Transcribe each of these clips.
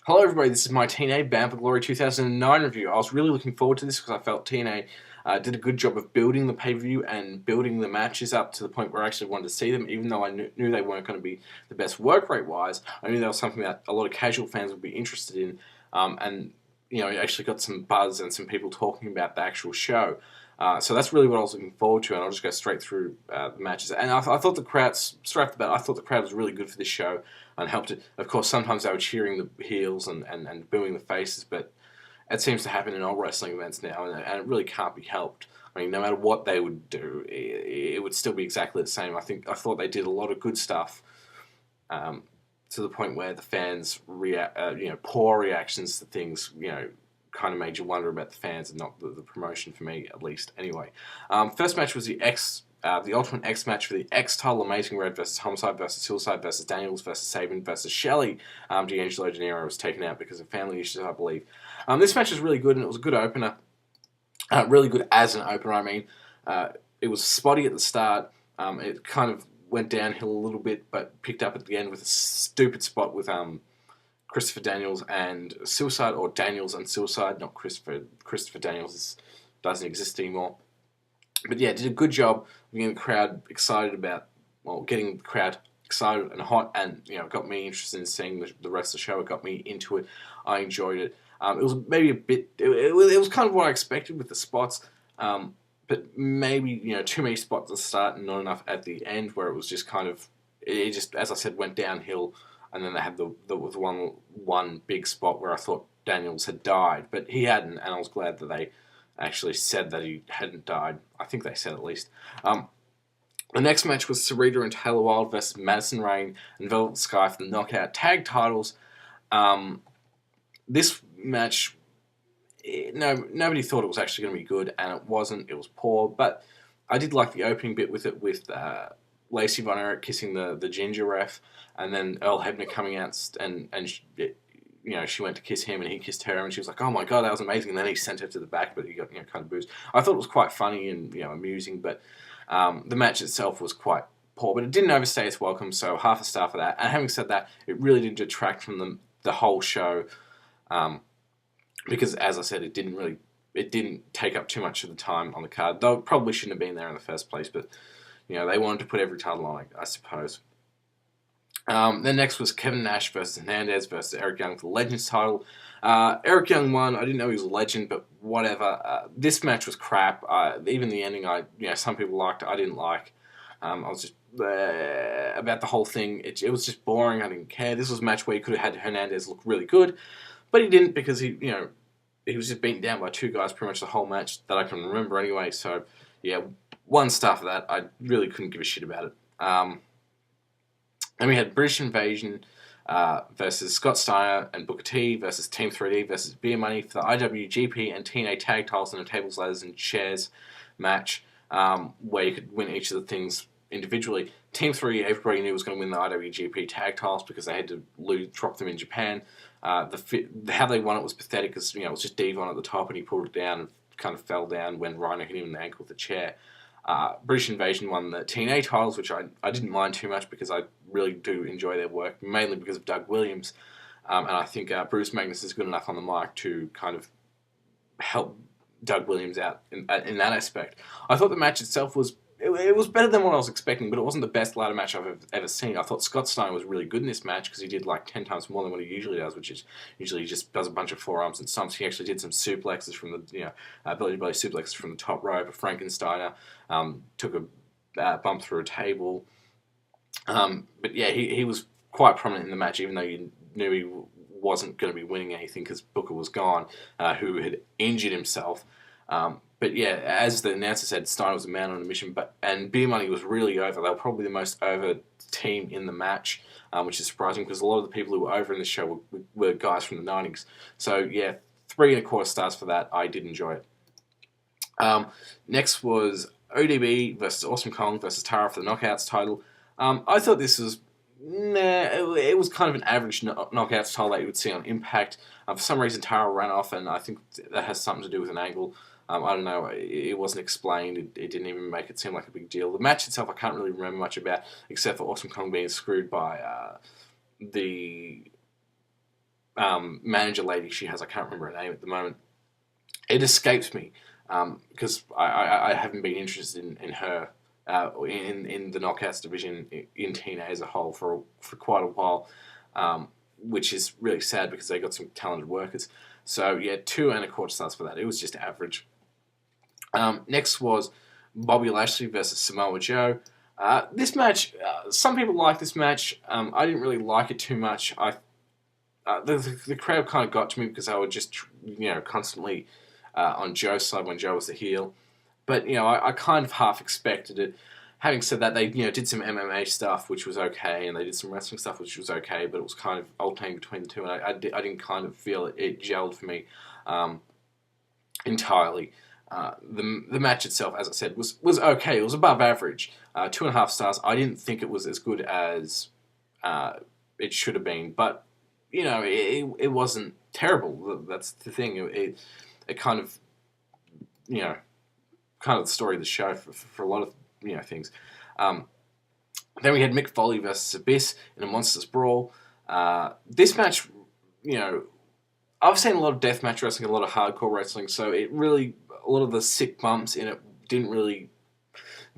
Hello everybody, this is my TNA Bound For Glory 2009 review. I was really looking forward to this because I felt TNA did a good job of building the pay-per-view and building the matches up to the point where I actually wanted to see them, even though I knew they weren't going to be the best work rate-wise. I knew that was something that a lot of casual fans would be interested in, and you know, it actually got some buzz and some people talking about the actual show. So that's really what I was looking forward to, and I'll just go straight through the matches. And I thought the crowd, straight off the bat, I thought the crowd was really good for this show and helped it. Of course, sometimes they were cheering the heels and booing the faces, but it seems to happen in all wrestling events now, and it really can't be helped. I mean, no matter what they would do, it would still be exactly the same. I thought they did a lot of good stuff, to the point where the fans poor reactions to things, kind of made you wonder about the fans and not the promotion, for me at least. Anyway, first match was the Ultimate X match for the X title. Amazing Red versus Homicide versus Suicide versus Daniels versus Sabin versus Shelley. D'Angelo De Niro was taken out because of family issues, I believe. This match was really good, and it was a good opener. Really good as an opener. I mean, it was spotty at the start. It kind of went downhill a little bit, but picked up at the end with a stupid spot with Christopher Daniels and Suicide, or Daniels and Suicide, not Christopher. Christopher Daniels doesn't exist anymore. But yeah, did a good job of getting the crowd excited getting the crowd excited and hot, and got me interested in seeing the rest of the show. It got me into it. I enjoyed it. It was maybe a bit. It was kind of what I expected with the spots, but maybe too many spots at the start and not enough at the end, where it was just kind of it just, as I said, went downhill. And then they had the one big spot where I thought Daniels had died, but he hadn't, and I was glad that they actually said that he hadn't died. I think they said, at least. The next match was Serita and Taylor Wilde versus Madison Rayne and Velvet Sky for the Knockout Tag Titles. This match, nobody thought it was actually going to be good, and it wasn't. It was poor, but I did like the opening bit with it, with Lacey Von Erich kissing the ginger ref, and then Earl Hebner coming out and she went to kiss him and he kissed her, and she was like, "Oh my god, that was amazing!" And then he sent her to the back, but he got kind of boozed. I thought it was quite funny and amusing, but the match itself was quite poor, but it didn't overstay its welcome, so half a star for that. And having said that, it really did detract from the whole show, because, as I said, it didn't take up too much of the time on the card, though it probably shouldn't have been there in the first place, but they wanted to put every title on, I suppose. Then next was Kevin Nash versus Hernandez versus Eric Young for the Legends title. Eric Young won. I didn't know he was a legend, but whatever. This match was crap. Even the ending, some people liked it. I didn't like. I was just about the whole thing. It was just boring. I didn't care. This was a match where he could have had Hernandez look really good, but he didn't, because he was just beaten down by two guys pretty much the whole match that I can remember anyway. So yeah, one star for that. I really couldn't give a shit about it. And we had British Invasion versus Scott Steiner and Booker T versus Team 3D versus Beer Money for the IWGP and TNA Tag Titles in a tables, ladders, and chairs match, where you could win each of the things individually. Team 3, everybody knew was going to win the IWGP Tag Titles because they had to drop them in Japan. How they won it was pathetic, because it was just Devon at the top, and he pulled it down and kind of fell down when Rhino hit him in the ankle with the chair. British Invasion won the TNA titles, which I didn't mind too much, because I really do enjoy their work, mainly because of Doug Williams. And I think Bruce Magnus is good enough on the mic to kind of help Doug Williams out in that aspect. I thought the match itself was better than what I was expecting, but it wasn't the best ladder match I've ever seen. I thought Scott Steiner was really good in this match, because he did like 10 times more than what he usually does, which is usually he just does a bunch of forearms and stomps. He actually did some suplexes from the belly-to-belly suplexes from the top rope. Frankensteiner took a bump through a table. But yeah, he was quite prominent in the match, even though you knew he wasn't going to be winning anything, because Booker was gone, who had injured himself. But yeah, as the announcer said, Steiner was a man on a mission, and Beer Money was really over. They were probably the most over team in the match, which is surprising, because a lot of the people who were over in the show were guys from the 90s. So yeah, 3.25 stars for that. I did enjoy it. Next was ODB versus Awesome Kong versus Tara for the Knockouts title. I thought this was it was kind of an average Knockouts title that you would see on Impact. For some reason, Tara ran off, and I think that has something to do with an angle. I don't know, it wasn't explained, it didn't even make it seem like a big deal. The match itself I can't really remember much about, except for Awesome Kong being screwed by the manager lady she has. I can't remember her name at the moment. It escapes me because I haven't been interested in her in the Knockouts division in TNA as a whole for quite a while, which is really sad because they got some talented workers. So yeah, 2 1/4 stars for that. It was just average. Next was Bobby Lashley versus Samoa Joe. This match, some people like this match. I didn't really like it too much. The crowd kind of got to me because I would just constantly on Joe's side when Joe was the heel. But I kind of half expected it. Having said that, they did some MMA stuff which was okay, and they did some wrestling stuff which was okay, but it was kind of alternating between the two, and I didn't kind of feel it gelled for me entirely. The match itself, as I said, was okay. It was above average. 2.5 stars. I didn't think it was as good as it should have been, but it wasn't terrible. That's the thing. It kind of kind of the story of the show for a lot of things. Then we had Mick Foley versus Abyss in a Monsters Brawl. This match, I've seen a lot of deathmatch wrestling, a lot of hardcore wrestling, so a lot of the sick bumps in it didn't really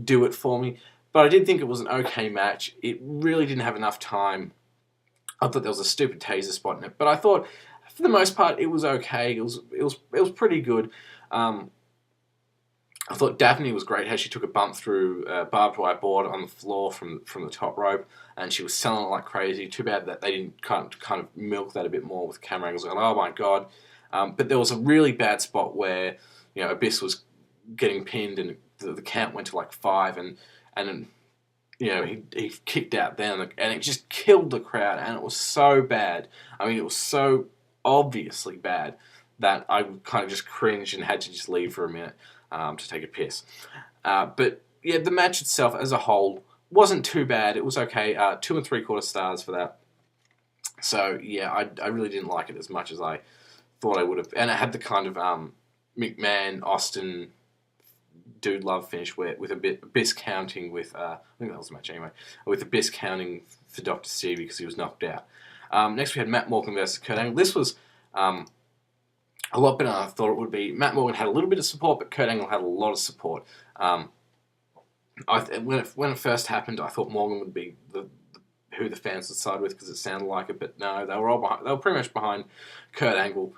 do it for me. But I did think it was an okay match. It really didn't have enough time. I thought there was a stupid taser spot in it, but I thought for the most part it was okay. It was pretty good. I thought Daphne was great, how she took a bump through a barbed wire board on the floor from the top rope, and she was selling it like crazy. Too bad that they didn't kind of milk that a bit more with camera angles. Like, oh my god. But there was a really bad spot where Abyss was getting pinned and the count went to like 5, and he kicked out then, and it just killed the crowd, and it was so bad. I mean, it was so obviously bad that I kind of just cringed and had to just leave for a minute to take a piss. But yeah, the match itself as a whole wasn't too bad. It was okay. 2 3/4 stars for that. So yeah, I really didn't like it as much as I thought I would have, and it had the kind of McMahon Austin dude love finish with Abyss counting with I think that was the match anyway, with Abyss counting for Dr. C because he was knocked out. Next we had Matt Morgan versus Kurt Angle. This was a lot better than I thought it would be. Matt Morgan had a little bit of support, but Kurt Angle had a lot of support. When it first happened, I thought Morgan would be who the fans would side with because it sounded like it, but no, they were pretty much behind Kurt Angle.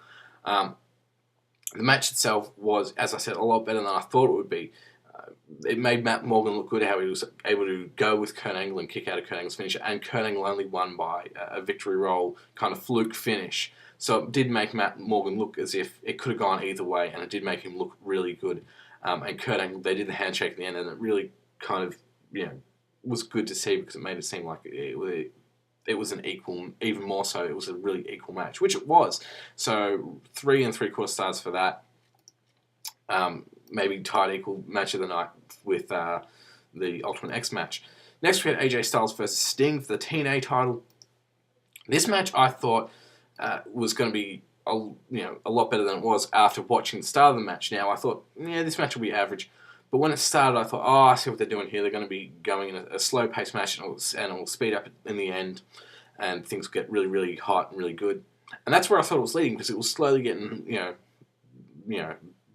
The match itself was, as I said, a lot better than I thought it would be. It made Matt Morgan look good, how he was able to go with Kurt Angle and kick out of Kurt Angle's finisher, and Kurt Angle only won by a victory roll kind of fluke finish. So it did make Matt Morgan look as if it could have gone either way, and it did make him look really good. And Kurt Angle, they did the handshake at the end, and it really kind of was good to see because it made it seem like it was an equal, even more so, it was a really equal match, which it was. So 3 3/4 stars for that. Maybe tied equal match of the night with the Ultimate X match. Next we had AJ Styles versus Sting for the TNA title. This match I thought was going to be a lot better than it was after watching the start of the match. Now I thought, this match will be average. But when it started, I thought, I see what they're doing here. They're going to be going in a slow-paced match, and it'll speed up in the end, and things get really, really hot and really good. And that's where I thought it was leading, because it was slowly getting,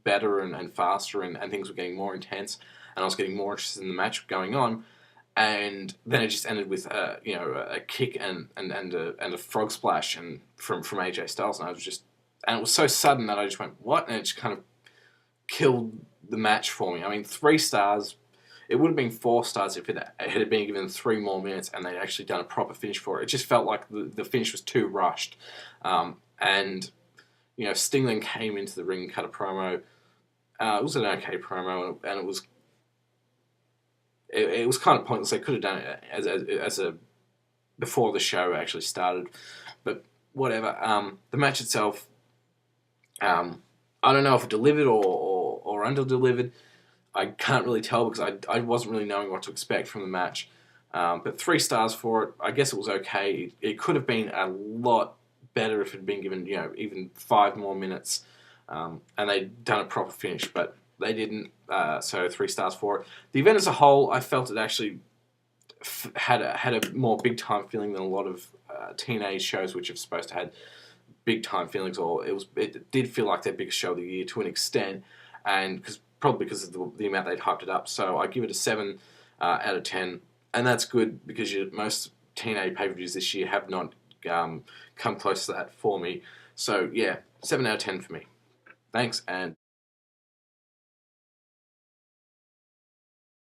better and faster, and things were getting more intense, and I was getting more interested in the match going on. And then it just ended with, a kick and a frog splash from AJ Styles, and it was so sudden that I just went, what? And it just kind of killed the match for me. I mean, 3 stars. It would have been 4 stars if it had been given 3 more minutes and they'd actually done a proper finish for it. It just felt like the finish was too rushed. Sting then came into the ring and cut a promo. It was an okay promo, and it was kind of pointless. They could have done it as a before the show actually started, but whatever. The match itself, I don't know if it delivered or under-delivered. I can't really tell because I wasn't really knowing what to expect from the match. But 3 stars for it. I guess it was okay. It could have been a lot better if it had been given, even 5 more minutes, and they'd done a proper finish, but they didn't. So 3 stars for it. The event as a whole, I felt it actually had a more big time feeling than a lot of TNA shows which have supposed to have big time feelings, or it did feel like their biggest show of the year to an extent, and probably because of the amount they'd hyped it up. So I give it a 7 out of 10, and that's good because most TNA pay-per-views this year have not come close to that for me. So yeah, 7 out of 10 for me. Thanks, and